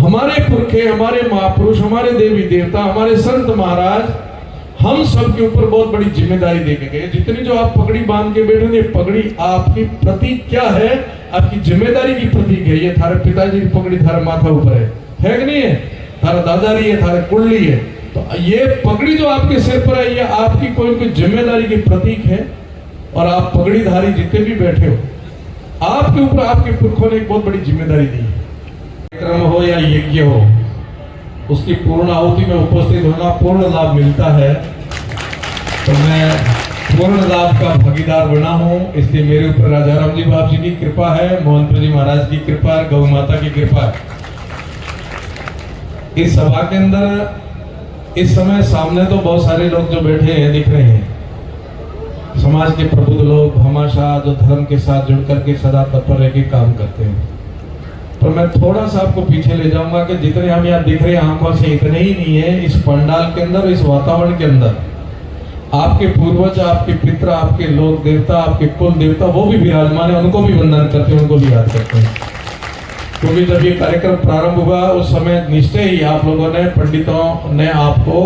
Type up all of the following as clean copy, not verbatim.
हमारे पुरखे, हमारे महापुरुष, हमारे देवी देवता, हमारे संत महाराज हम सब के ऊपर बहुत बड़ी जिम्मेदारी देके गए। जितनी जो आप पगड़ी बांध के बैठे ये पगड़ी आपकी प्रतीक क्या है? आपकी जिम्मेदारी की प्रतीक है। ये थारे पिताजी की पगड़ी थारे माथा ऊपर है कि नहीं है? थारा दादारी है, थारे कुंडली है। तो ये पगड़ी जो आपके सिर पर है ये आपकी कोई जिम्मेदारी की प्रतीक है। और आप पगड़ीधारी जितने भी बैठे हो, आपके ऊपर आपके पुरखों ने एक बहुत बड़ी जिम्मेदारी दी है। कार्यक्रम हो या यज्ञ हो, उसकी पूर्ण आहुति में उपस्थित होना पूर्ण लाभ मिलता है। तो मैं पूर्ण लाभ का भागीदार बना हूं, इसलिए मेरे ऊपर राजा राम जी बाप जी की कृपा है, मोहनपुर जी महाराज की कृपा है, गौ माता की कृपा है। इस सभा के अंदर इस समय सामने तो बहुत सारे लोग जो बैठे हैं दिख रहे हैं, समाज के प्रबुद्ध लोग, हमेशा जो धर्म के साथ जुड़ करके सदा तत्पर रह के काम करते हैं। पर मैं थोड़ा सा आपको पीछे ले जाऊंगा कि जितने हम यहाँ दिख रहे हैं आंखों से इतने ही नहीं है। इस पंडाल के अंदर, इस वातावरण के अंदर आपके पूर्वज, आपके पितर, आपके लोक देवता, आपके कुल देवता वो भी विराजमान है। उनको भी वंदन करते हैं, उनको भी याद करते हैं। क्योंकि जब ये कार्यक्रम प्रारंभ हुआ उस समय निश्चय ही आप लोगों ने, पंडितों ने आपको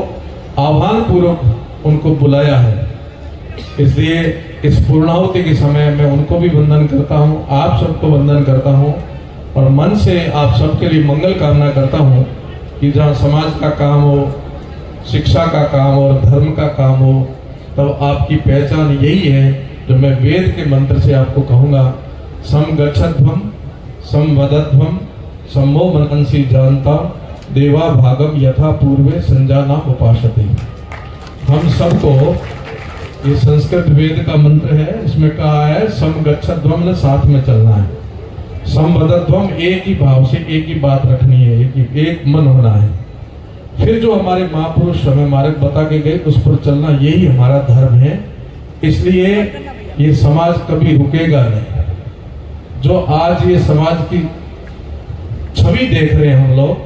आह्वान पूर्वक उनको बुलाया है। इसलिए इस पूर्णाहुति के समय मैं उनको भी वंदन करता हूँ, आप सबको वंदन करता हूँ और मन से आप सबके लिए मंगल कामना करता हूँ कि जहाँ समाज का काम हो, शिक्षा का काम हो और धर्म का काम हो, तब आपकी पहचान यही है जो मैं वेद के मंत्र से आपको कहूँगा। सम गच्छध्वम सम वदध्वम सम्मो मनंसी जानता देवा भागम यथा पूर्वे संजाना उपासते। हम सबको ये संस्कृत वेद का मंत्र है, इसमें कहा है सम गच्छध्वम, साथ में चलना है। समवदध्वम, एक ही भाव से एक ही बात रखनी है, एक मन होना है। फिर जो हमारे महापुरुष हमें मार्ग बता के गए उस पर चलना, यही हमारा धर्म है। इसलिए ये समाज कभी रुकेगा नहीं। जो आज ये समाज की छवि देख रहे हैं हम लोग,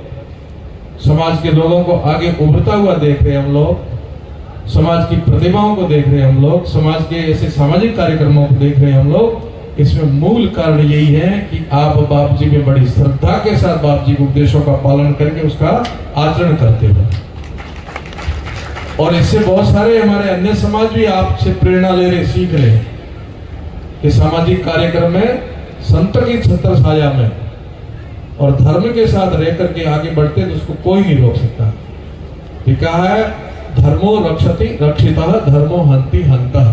समाज के लोगों को आगे उभरता हुआ देख रहे हैं हम लोग, समाज की प्रतिभाओं को देख रहे हैं हम लोग, समाज के ऐसे सामाजिक कार्यक्रमों को देख रहे हैं हम लोग, इसमें मूल कारण यही है कि आप बाप जी में बड़ी श्रद्धा के साथ बाप जी के उपदेशों का पालन करके उसका आचरण करते हो। और इससे बहुत सारे हमारे अन्य समाज भी आपसे प्रेरणा ले रहे, सीख रहे हैं कि सामाजिक कार्यक्रम में संत की छत्र छाया में और धर्म के साथ रह करके आगे बढ़ते तो उसको कोई नहीं रोक सकता। ये कहा है धर्मो रक्षति रक्षिता धर्मो हंति हंता।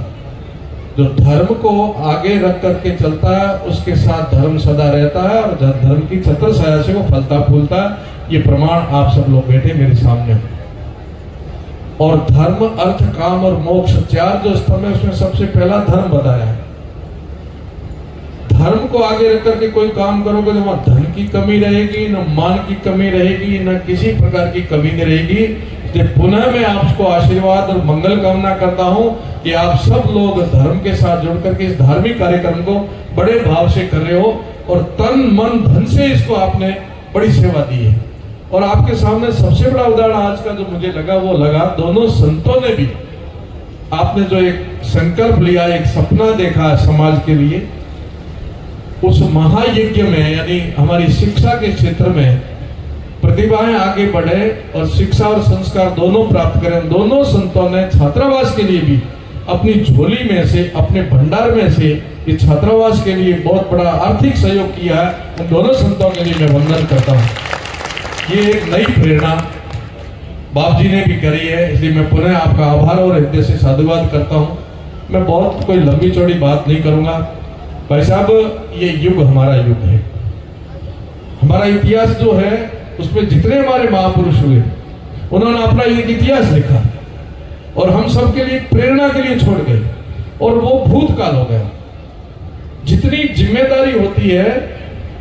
जो धर्म को आगे रख करके चलता है उसके साथ धर्म सदा रहता है और धर्म की छत्र छाया से वो फलता फूलता है। ये प्रमाण आप सब लोग बैठे मेरे सामने। और धर्म, अर्थ, काम और मोक्ष, चार जो स्तंभ है उसमें सबसे पहला धर्म बताया है। धर्म को आगे रख करके कोई काम करोगे तो वहां धन की कमी रहेगी, न मान की कमी रहेगी, न किसी प्रकार की कमी नहीं रहेगी। इसलिए पुनः मैं आपको आशीर्वाद और मंगल कामना करता हूं कि आप सब लोग धर्म के साथ जुड़ करके इस धार्मिक कार्यक्रम को बड़े भाव से कर रहे हो और तन मन धन से इसको आपने बड़ी सेवा दी है। और आपके सामने सबसे बड़ा उदाहरण आज का जो मुझे लगा वो लगा, दोनों संतों ने भी आपने जो एक संकल्प लिया, एक सपना देखा समाज के लिए, उस महायज्ञ में यानी हमारी शिक्षा के क्षेत्र में प्रतिभाएं आगे बढ़े और शिक्षा और संस्कार दोनों प्राप्त करें। दोनों संतों ने छात्रावास के लिए भी अपनी झोली में से, अपने भंडार में से ये छात्रावास के लिए बहुत बड़ा आर्थिक सहयोग किया है। उन दोनों संतों के लिए मैं वंदन करता हूँ। ये एक नई प्रेरणा बाप जी ने भी करी है, इसलिए मैं पुनः आपका आभार और हृदय से साधुवाद करता हूँ। मैं बहुत कोई लंबी चौड़ी बात नहीं करूंगा। भाई साहब, ये युग हमारा युग है। हमारा इतिहास जो है उसमें जितने हमारे महापुरुष हुए उन्होंने अपना एक इतिहास लिखा और हम सबके लिए प्रेरणा के लिए छोड़ गए और वो भूतकाल हो गया। जितनी जिम्मेदारी होती है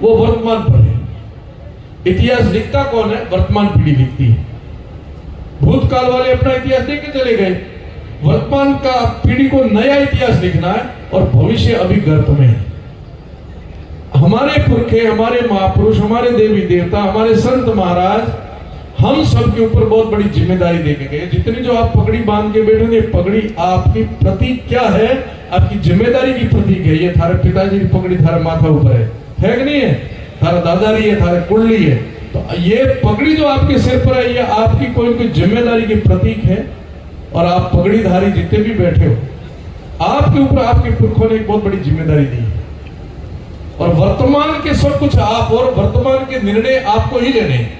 वो वर्तमान पर है। इतिहास लिखता कौन है? वर्तमान पीढ़ी लिखती है। भूतकाल वाले अपना इतिहास देख के चले गए, वर्तमान का पीढ़ी को नया इतिहास लिखना है और भविष्य अभी गर्त में है। हमारे पुरखे, हमारे महापुरुष, हमारे देवी देवता, हमारे संत महाराज हम सब के ऊपर बहुत बड़ी जिम्मेदारी देके गए। जितनी जो आप पगड़ी बांध के बैठे ये पगड़ी आपकी प्रतीक क्या है? आपकी जिम्मेदारी की प्रतीक है। ये थारे पिताजी की पगड़ी थारे माथा ऊपर है कि नहीं है? थारा दादारी है, थारे कुंडली है। तो ये पगड़ी जो आपके सिर पर है, ये आपकी कोई कोई जिम्मेदारी की प्रतीक है। और आप पगड़ीधारी जितने भी बैठे हो, आपके ऊपर आपके पुरखों ने एक बहुत बड़ी जिम्मेदारी दी है। और वर्तमान के सब कुछ आप, और वर्तमान के निर्णय आपको ही लेने हैं।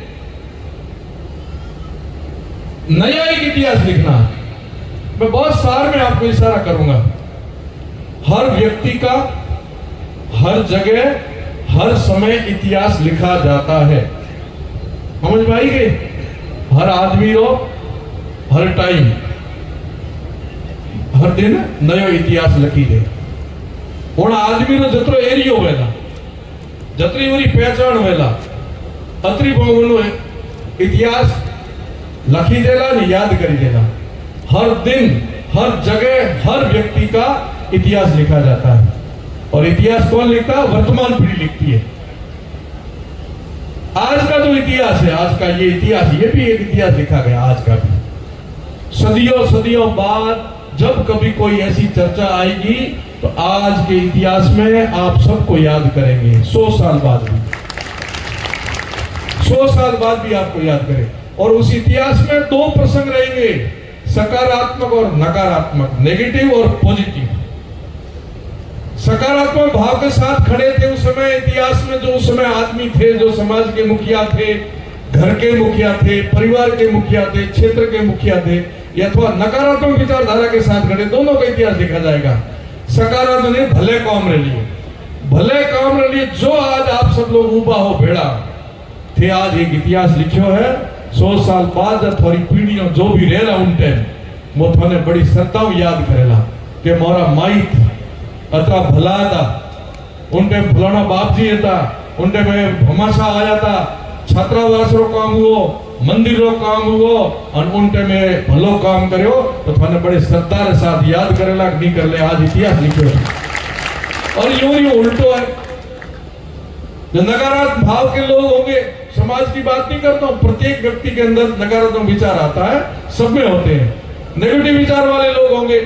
नया एक इतिहास लिखना। मैं बहुत सार में आपको इशारा करूंगा। हर व्यक्ति का हर जगह हर समय इतिहास लिखा जाता है। समझ में आई गई? हर आदमी रो हर टाइम हर दिन नयो इतिहास लखी दे। हुण आदमी रो जतरो एरियो वेला, जतरी उरी पहचान वेला, अतरी बहुनो इतिहास लखी देला ने याद करी देला। हर दिन हर जगह हर व्यक्ति का इतिहास लिखा जाता है। और इतिहास कौन लिखता है? वर्तमान पीढ़ी लिखती है। आज का जो इतिहास है, आज का ये इतिहास, ये भी एक इतिहास लिखा गया आज का भी। सदियों सदियों बाद जब कभी कोई ऐसी चर्चा आएगी तो आज के इतिहास में आप सबको याद करेंगे। 100 साल बाद भी, 100 साल बाद भी आपको याद करें। और उस इतिहास में 2 प्रसंग रहेंगे, सकारात्मक और नकारात्मक, नेगेटिव और पॉजिटिव। सकारात्मक भाव के साथ खड़े थे उस समय इतिहास में, जो उस समय आदमी थे, जो समाज के मुखिया थे, घर के मुखिया थे, परिवार के मुखिया थे, क्षेत्र के मुखिया थे, अथवा नकारात्मक विचारधारा के साथ खड़े, दोनों का इतिहास लिखा जाएगा। सकारात्मक ने भले काम रे लिए, भले काम रे लिए जो आज आप सब लोग उबा हो भेड़ा थे, आज एक इतिहास लिखो है। 100 साल बाद जब थोड़ी पीढ़ियों जो भी रहेला उन टाइम वो थाने बड़ी श्रद्धा याद करेला कि मोरा माइत अतरा भला था, उन टाइम फलाना बाप जी था, उन टाइम भमाशा आया था, छात्रावास रो काम हुओ, मंदिर रो काम हुओ, और उन टाइम भलो काम करो तो थाने बड़े श्रद्धा के साथ याद करेला कि नहीं कर ले। आज इतिहास लिखो है। और यूं उल्टो है, जो नकारात्मक भाव के लोग होंगे, समाज की बात नहीं करता हूं, प्रत्येक व्यक्ति के अंदर नकारात्मक विचार आता है, सब में होते हैं। नेगेटिव विचार वाले लोग होंगे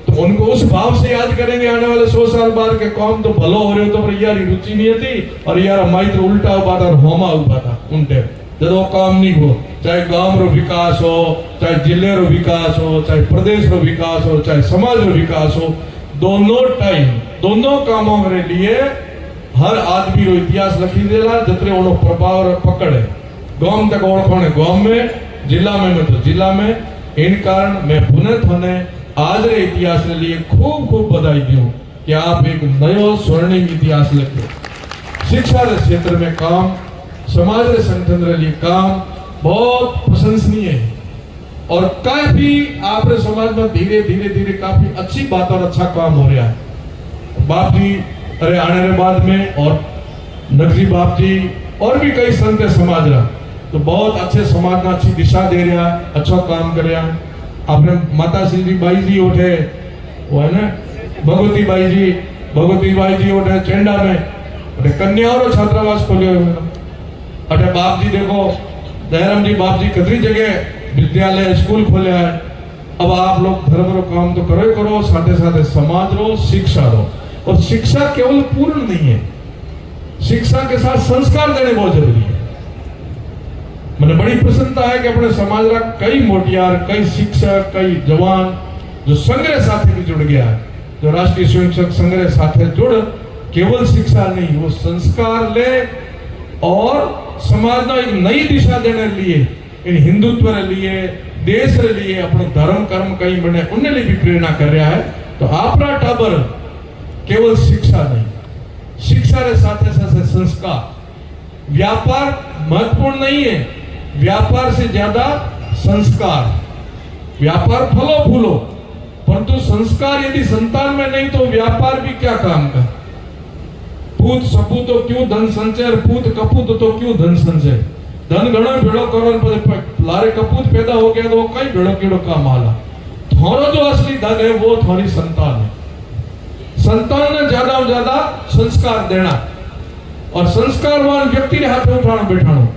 तो उनको उस भाव से याद करेंगे आने वाले 100 साल बाद के कौम तो भलो हो रहे हो, तो पर यार रुचि नहीं थी और यार माइत्र तो उल्टा हुआ था और होमा हुआ था उन टाइम जब वो काम नहीं हो। चाहे गांव रो विकास हो, चाहे जिले रो विकास हो, चाहे प्रदेश रो विकास हो, चाहे समाज रो विकास हो, दोनों टाइम दोनों कामों के लिए हर आदमी रो इतिहास लिखी देला। जतरे ओनो प्रभाव पकड़े गांव तक ओळखोने गांव में, जिला में तो जिला में। इन कारण मैं पुनः थाने आज रे इतिहास के लिए खूब खूब बधाई दूं कि आप एक नयो स्वर्णिम इतिहास लिखे। शिक्षा के क्षेत्र में काम, समाज के संगठन के लिए काम बहुत प्रशंसनीय है। और काफी आपरे समाज में धीरे धीरे धीरे काफी अच्छी बात और अच्छा काम हो रहा है। बाप जी अरे आने के बाद में और नगरी बाप जी और भी कई संत है समाज रहा, तो बहुत अच्छे समाज में अच्छी दिशा दे रहा है, अच्छा काम कर रहा है। आपने माता श्री बाई जी उठे, वो है ना भगवती बाई जी उठे चेंडा में, अरे कन्याओं छात्रावास खोले हुए। अरे बाप जी देखो दयाराम जी बाप जी कितनी जगह विद्यालय स्कूल खोले है। अब आप लोग धर्म रो काम तो करो ही करो, साथे साथे समाज रो शिक्षा रो। और शिक्षा केवल पूर्ण नहीं है, शिक्षा के साथ संस्कार देने बहुत जरूरी है। मैंने बड़ी प्रसन्नता है कि अपने समाज का कई मोटियार, कई शिक्षक, कई जवान जो संग्रह साथे भी जुड़ गया है, जो राष्ट्रीय स्वयंसेवक संग्रह साथे जुड़ केवल शिक्षा नहीं वो संस्कार ले और समाज को एक नई दिशा देने लिए, इन हिंदुत्व के लिए, देश के लिए, अपने धर्म कर्म कहीं बने उन्हें लिए भी प्रेरणा कर रहा है। तो आपरा टाबर केवल शिक्षा नहीं, शिक्षा के साथ साथ संस्कार। व्यापार महत्वपूर्ण नहीं है, व्यापार से ज्यादा संस्कार। व्यापार फलो फूलो, परंतु संस्कार यदि संतान में नहीं तो व्यापार भी क्या काम का। पूत सपूत तो क्यों धन संचय, पूत कपूत तो क्यों धन संचय। धन घणो भेड़ो करो, लारे कपूत पैदा हो गया तो वो कई भेड़ो कीड़ो काम आला। थोड़ा जो असली धन है वो थोड़ी संतान है। संतान ने ज्यादा ज्यादा संस्कार देना और संस्कारवान व्यक्ति ने हाथ में उठाना बैठाना।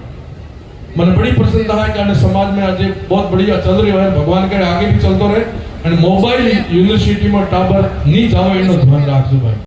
मैंने बड़ी प्रसन्नता है कि समाज में आज बहुत बढ़िया चल रही है, भगवान करे आगे भी चलते रहे। मोबाइल यूनिवर्सिटी में टाबर नहीं जाओ, इन ध्यान रखो भाई।